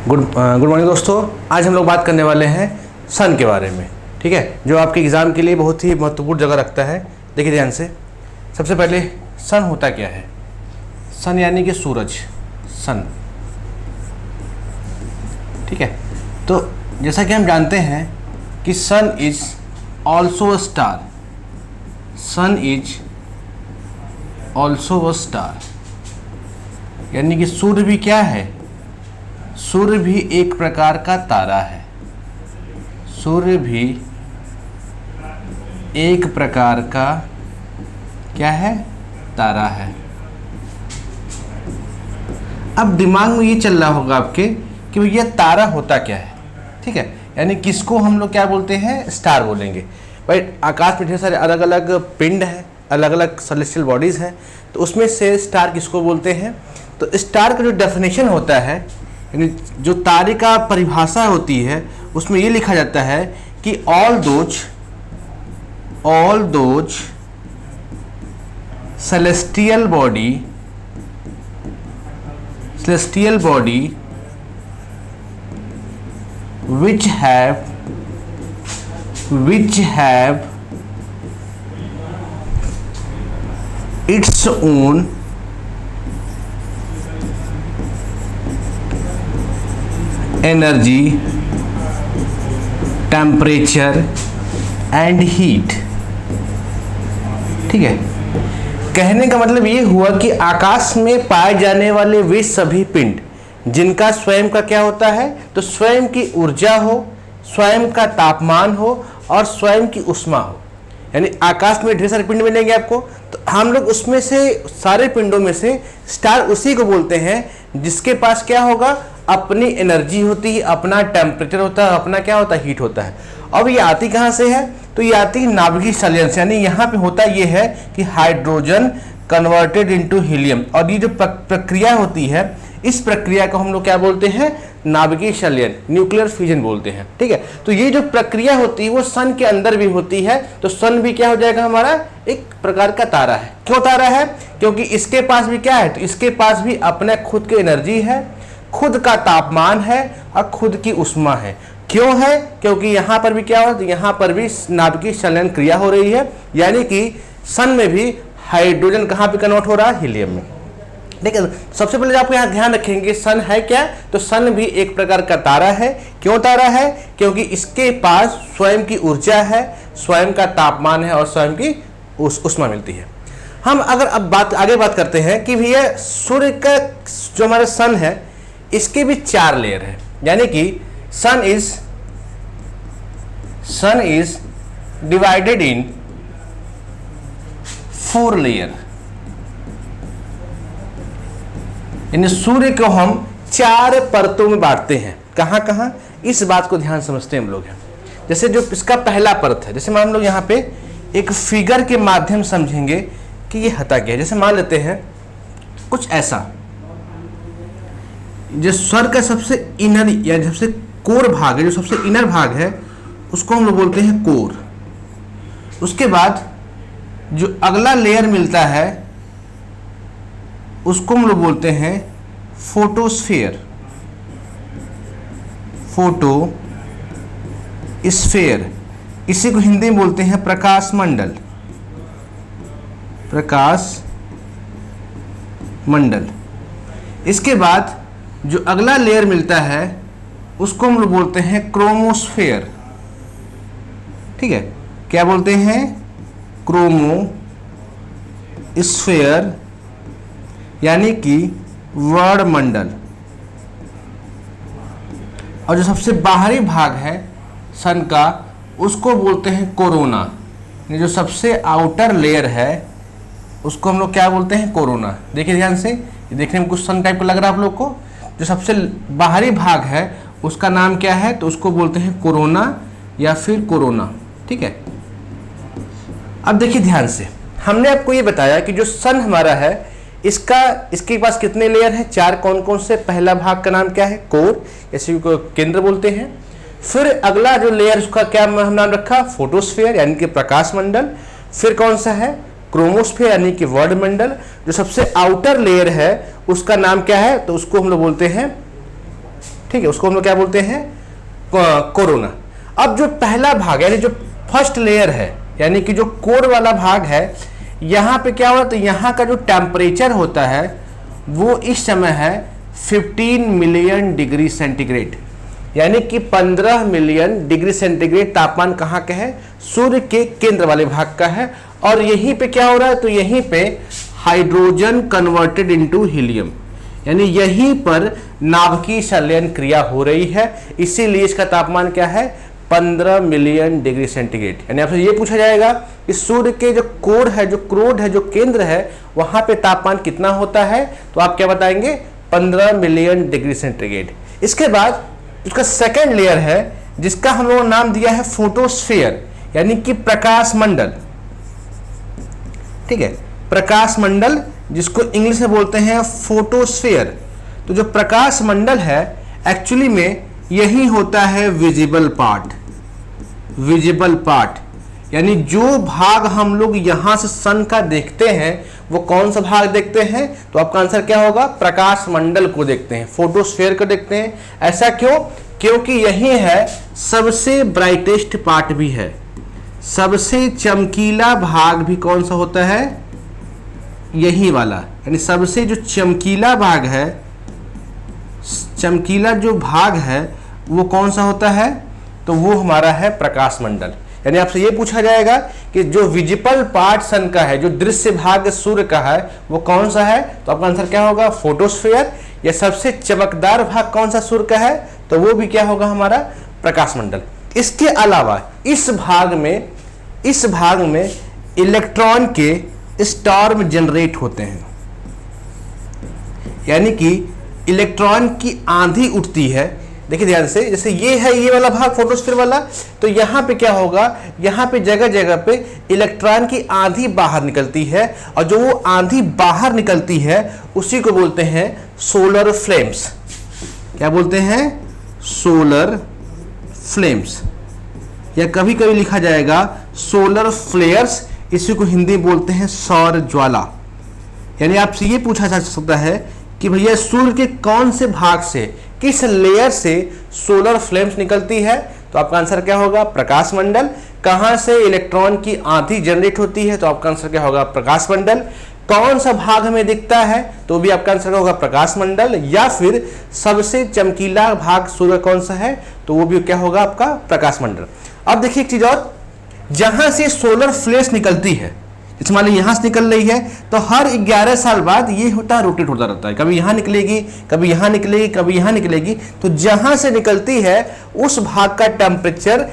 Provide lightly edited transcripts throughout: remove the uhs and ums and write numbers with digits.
Good morning दोस्तों। आज हम लोग बात करने वाले हैं सन के बारे में, ठीक है, जो आपके एग्ज़ाम के लिए बहुत ही महत्वपूर्ण जगह रखता है। देखिए ध्यान से, सबसे पहले सन होता क्या है। सन यानी कि सूरज, सन, ठीक है। तो जैसा कि हम जानते हैं कि sun is also a star, sun is also a star, यानी कि सूर्य भी क्या है, सूर्य भी एक प्रकार का तारा है, सूर्य भी एक प्रकार का क्या है, तारा है। अब दिमाग में ये चल रहा होगा आपके कि भैया तारा होता क्या है, ठीक है, यानी किसको हम लोग क्या बोलते हैं, स्टार बोलेंगे। भाई आकाश में ढेर सारे अलग अलग पिंड हैं, अलग अलग सेलेस्टियल बॉडीज़ हैं, तो उसमें से स्टार किसको बोलते हैं। तो स्टार का जो डेफिनेशन होता है, यानी जो तारे का परिभाषा होती है, उसमें ये लिखा जाता है कि all those celestial body which have its own energy, temperature and heat, ठीक है। कहने का मतलब ये हुआ कि आकाश में पाए जाने वाले वे सभी पिंड जिनका स्वयं का क्या होता है, तो स्वयं की ऊर्जा हो, स्वयं का तापमान हो और स्वयं की ऊष्मा हो, यानी आकाश में ढेर सारे पिंड मिलेंगे आपको, तो हम लोग उसमें से सारे पिंडों में से स्टार उसी को बोलते हैं जिसके पास क्या होगा, अपनी एनर्जी होती है, अपना टेम्परेचर होता है, अपना क्या होता है, हीट होता है। अब ये आती कहाँ से है, तो ये आती है नाभिकीय संलयन से, यानी यहाँ पे होता ये है कि हाइड्रोजन कन्वर्टेड इनटू हीलियम, और ये जो प्रक्रिया होती है, इस प्रक्रिया को हम लोग क्या बोलते हैं, नाभिकीय संलयन, न्यूक्लियर फ्यूजन बोलते हैं, ठीक है। तो ये जो प्रक्रिया होती है वो सन के अंदर भी होती है, तो सन भी क्या हो जाएगा, हमारा एक प्रकार का तारा है। क्यों तारा है, क्योंकि इसके पास भी क्या है, तो इसके पास भी अपने खुद की एनर्जी है, खुद का तापमान है और खुद की ऊष्मा है। क्यों है, क्योंकि यहाँ पर भी क्या हो, तो यहाँ पर भी नाभिकीय संलयन क्रिया हो रही है, यानी कि सन में भी हाइड्रोजन कहाँ पे कन्वर्ट हो रहा है, हीलियम में, ठीक है। सबसे पहले आप यहाँ ध्यान रखेंगे सन है क्या, तो सन भी एक प्रकार का तारा है। क्यों तारा है, क्योंकि इसके पास स्वयं की ऊर्जा है, स्वयं का तापमान है और स्वयं की ऊष्मा मिलती है। हम अगर अब आगे बात करते हैं कि भैया सूर्य का जो हमारा सन है, इसके भी 4 लेयर है, यानी कि sun is divided in 4 layer, यानी सूर्य को हम 4 परतों में बांटते हैं। कहाँ कहाँ, इस बात को ध्यान समझते हैं हम लोग हैं। जैसे जो इसका पहला परत है, जैसे हम लोग यहाँ पे एक फिगर के माध्यम समझेंगे कि ये हता क्या है। जैसे मान लेते हैं कुछ ऐसा, जो स्वर का सबसे इनर या सबसे कोर भाग है, जो सबसे इनर भाग है, उसको हम लोग बोलते हैं कोर। उसके बाद जो अगला लेयर मिलता है उसको हम लोग बोलते हैं फोटोस्फीयर, इसी को हिंदी में बोलते हैं प्रकाश मंडल। इसके बाद जो अगला लेयर मिलता है उसको हम लोग बोलते हैं क्रोमोस्फेयर, ठीक है। क्या बोलते हैं, क्रोमोस्फेयर, यानी कि वर्णमंडल। और जो सबसे बाहरी भाग है सन का, उसको बोलते हैं कोरोना, जो सबसे आउटर लेयर है उसको हम लोग क्या बोलते हैं, कोरोना। देखिए ध्यान से, ये देखने में कुछ सन टाइप का लग रहा है आप लोग को। जो सबसे बाहरी भाग है उसका नाम क्या है, तो उसको बोलते हैं कोरोना या फिर कोरोना, ठीक है। अब देखिए ध्यान से, हमने आपको ये बताया कि जो सन हमारा है, इसके पास कितने लेयर हैं, 4। कौन कौन से, पहला भाग का नाम क्या है, कोर, इसी को केंद्र बोलते हैं। फिर अगला जो लेयर, उसका क्या हम नाम रखा, फोटोस्फीयर, यानी कि प्रकाश मंडल। फिर कौन सा है, क्रोमोस्फीयर, यानी कि वर्णमंडल। जो सबसे आउटर लेयर है उसका नाम क्या है, तो उसको हम लोग बोलते हैं ठीक है, उसको हम लोग क्या बोलते हैं, कोरोना। अब जो पहला भाग यानी जो फर्स्ट लेयर है यानी कि जो कोर वाला भाग है, यहाँ पे क्या हुआ, तो यहाँ का जो टेम्परेचर होता है वो इस समय है 15 मिलियन डिग्री सेंटीग्रेड, यानी कि 15 मिलियन डिग्री सेंटीग्रेड तापमान कहाँ का है, सूर्य के केंद्र वाले भाग का है। और यहीं पे क्या हो रहा है, तो यहीं पे हाइड्रोजन कन्वर्टेड इनटू हीलियम, यानी यहीं पर नाभिकीय संलयन क्रिया हो रही है, इसीलिए इसका तापमान क्या है, 15 मिलियन डिग्री सेंटीग्रेड। यानी आपसे ये पूछा जाएगा कि सूर्य के जो कोर है, जो क्रोड है, जो केंद्र है, वहां पे तापमान कितना होता है, तो आप क्या बताएंगे, 15 मिलियन डिग्री सेंटीग्रेड। इसके बाद उसका सेकेंड लेयर है जिसका हम लोगों ने नाम दिया है फोटोस्फीयर, यानी कि प्रकाश मंडल। ठीक है, प्रकाश मंडल जिसको इंग्लिश में बोलते हैं फोटोस्फीयर। तो जो प्रकाश मंडल है एक्चुअली में यही होता है विजिबल पार्ट। विजिबल पार्ट यानी जो भाग हम लोग यहां से सन का देखते हैं वो कौन सा भाग देखते हैं, तो आपका आंसर क्या होगा, प्रकाश मंडल को देखते हैं, फोटोस्फीयर को देखते हैं। ऐसा क्यों, क्योंकि यही है सबसे ब्राइटेस्ट पार्ट भी है, सबसे चमकीला भाग भी कौन सा होता है, यही वाला। यानी सबसे जो चमकीला भाग है, चमकीला जो भाग है वो कौन सा होता है, तो वो हमारा है प्रकाश मंडल। यानी आपसे ये पूछा जाएगा कि जो विजिबल पार्ट सन का है, जो दृश्य भाग सूर्य का है, वो कौन सा है, तो आपका आंसर क्या होगा, फोटोस्फीयर। या सबसे चमकदार भाग कौन सा सूर्य का है, तो वो भी क्या होगा, हमारा प्रकाश मंडल। इसके अलावा इस भाग में इलेक्ट्रॉन के स्टार्म जनरेट होते हैं, यानी कि इलेक्ट्रॉन की आंधी उठती है। देखिए ध्यान से, जैसे ये है ये वाला भाग फोटोस्फीयर वाला, तो यहाँ पे क्या होगा, यहाँ पे जगह जगह पे इलेक्ट्रॉन की आंधी बाहर निकलती है, और जो वो आंधी बाहर निकलती है उसी को बोलते हैं सोलर फ्लेम्स। क्या बोलते हैं, सोलर फ्लेम्स, या कभी कभी लिखा जाएगा सोलर फ्लेयर्स, इसी को हिंदी बोलते हैं सौर ज्वाला। यानी आपसे ये पूछा जा सकता है कि भैया सूर्य के कौन से भाग से, किस लेयर से सोलर फ्लेम्स निकलती है, तो आपका आंसर क्या होगा, प्रकाश मंडल। कहां से इलेक्ट्रॉन की आंधी जनरेट होती है, तो आपका आंसर क्या होगा, प्रकाश मंडल। कौन सा भाग हमें दिखता है, तो भी आपका आंसर होगा प्रकाश मंडल। या फिर सबसे चमकीला भाग सूर्य कौन सा है, तो वो भी क्या होगा, आपका प्रकाश मंडल। अब देखिए एक चीज और, जहां से सोलर फ्लेश निकलती है, जैसे मान लीजिए यहां से निकल रही है, तो हर 11 साल बाद ये होता है, रोटेट होता रहता है, कभी यहां निकलेगी, कभी यहां निकलेगी, कभी यहां निकलेगी। तो जहां से निकलती है उस भाग का टेम्परेचर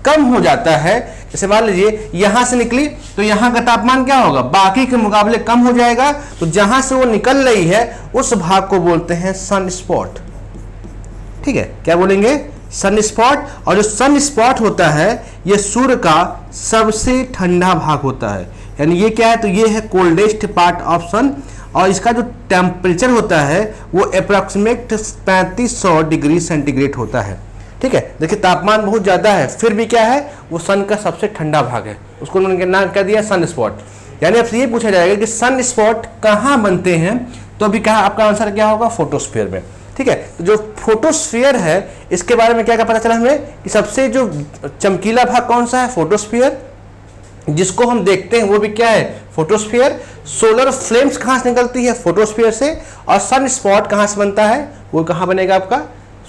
कम हो जाता है। जैसे मान लीजिए यहां से निकली तो यहां का तापमान क्या होगा, बाकी के मुकाबले कम हो जाएगा। तो जहां से वो निकल रही है उस भाग को बोलते हैं सन स्पॉट। ठीक है, क्या बोलेंगे, सन स्पॉट। और जो सन स्पॉट होता है ये सूर्य का सबसे ठंडा भाग होता है, यानी ये क्या है, तो ये है कोल्डेस्ट पार्ट ऑफ सन, और इसका जो टेम्परेचर होता है वो अप्रॉक्सीमेट 3500 डिग्री सेंटीग्रेड होता है। ठीक है, देखिए तापमान बहुत ज़्यादा है, फिर भी क्या है, वो सन का सबसे ठंडा भाग है, उसको उन्होंने नाम क्या दिया, सन स्पॉट। यानी आपसे ये पूछा जाएगा कि सन स्पॉट कहाँ बनते हैं, तो अभी कहा आपका आंसर क्या होगा, फोटोस्फीयर में। ठीक है, तो जो फोटोस्फीयर है इसके बारे में क्या क्या पता चला हमें, कि सबसे जो चमकीला भाग कौन सा है, फोटोस्फीयर, जिसको हम देखते हैं वो भी क्या है, फोटोस्फीयर। सोलर फ्लेम्स कहाँ से निकलती है, फोटोस्फीयर से। और सन स्पॉट कहाँ से बनता है, वो कहाँ बनेगा, आपका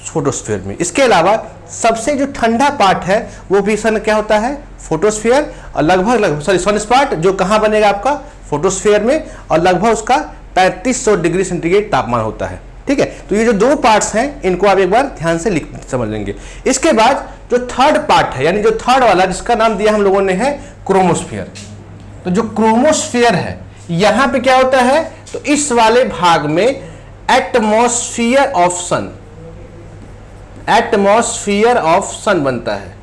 फोटोस्फीयर में। इसके अलावा सबसे जो ठंडा पार्ट है वो भी सन क्या होता है, फोटोस्फीयर। और लगभग सन स्पॉट जो कहाँ बनेगा, आपका फोटोस्फीयर में, और लगभग उसका 3500 डिग्री सेंटीग्रेड तापमान होता है। ठीक है, तो ये जो दो पार्ट्स हैं इनको आप एक बार ध्यान से समझ लेंगे। इसके बाद जो थर्ड पार्ट है, यानी जो थर्ड वाला, जिसका नाम दिया हम लोगों ने है क्रोमोस्फीयर। तो जो क्रोमोस्फीयर है यहां पे क्या होता है, तो इस वाले भाग में atmosphere of sun, atmosphere of sun बनता है।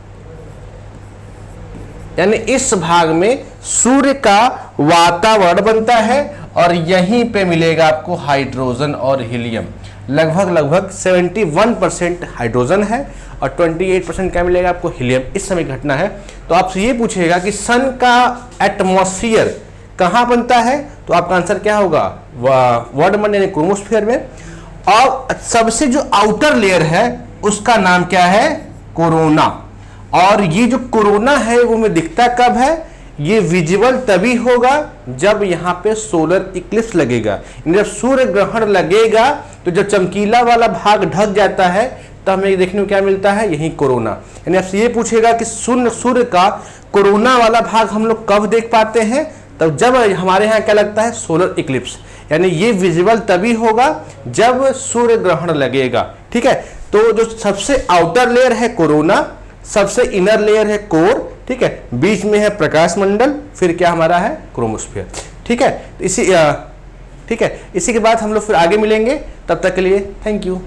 यानी इस भाग में सूर्य का वातावरण बनता है, और यहीं पे मिलेगा आपको हाइड्रोजन और हीलियम। लगभग 71% हाइड्रोजन है और 28% क्या मिलेगा आपको, हीलियम। इस समय घटना है। तो आपसे ये पूछेगा कि सन का एटमॉस्फियर कहाँ बनता है, तो आपका आंसर क्या होगा, वर्णमंडल यानी क्रोमोस्फीयर में। और सबसे जो आउटर लेयर है उसका नाम क्या है, कोरोना। और ये जो कोरोना है वो में दिखता कब है, ये विजिबल तभी होगा जब यहाँ पे सोलर इक्लिप्स लगेगा। जब सूर्य ग्रहण लगेगा तो जब चमकीला वाला भाग ढक जाता है तो हमें देखने को क्या मिलता है, यही कोरोना। यानी आपसे ये पूछेगा कि सूर्य का कोरोना वाला भाग हम लोग कब देख पाते हैं, तब जब हमारे यहाँ क्या लगता है, सोलर इक्लिप्स। यानी ये विजिबल तभी होगा जब सूर्य ग्रहण लगेगा। ठीक है, तो जो सबसे आउटर लेयर है कोरोना, सबसे इनर लेयर है कोर, ठीक है, बीच में है प्रकाश मंडल, फिर क्या हमारा है, क्रोमोस्फीयर। ठीक है, इसी के बाद हम लोग फिर आगे मिलेंगे, तब तक के लिए थैंक यू।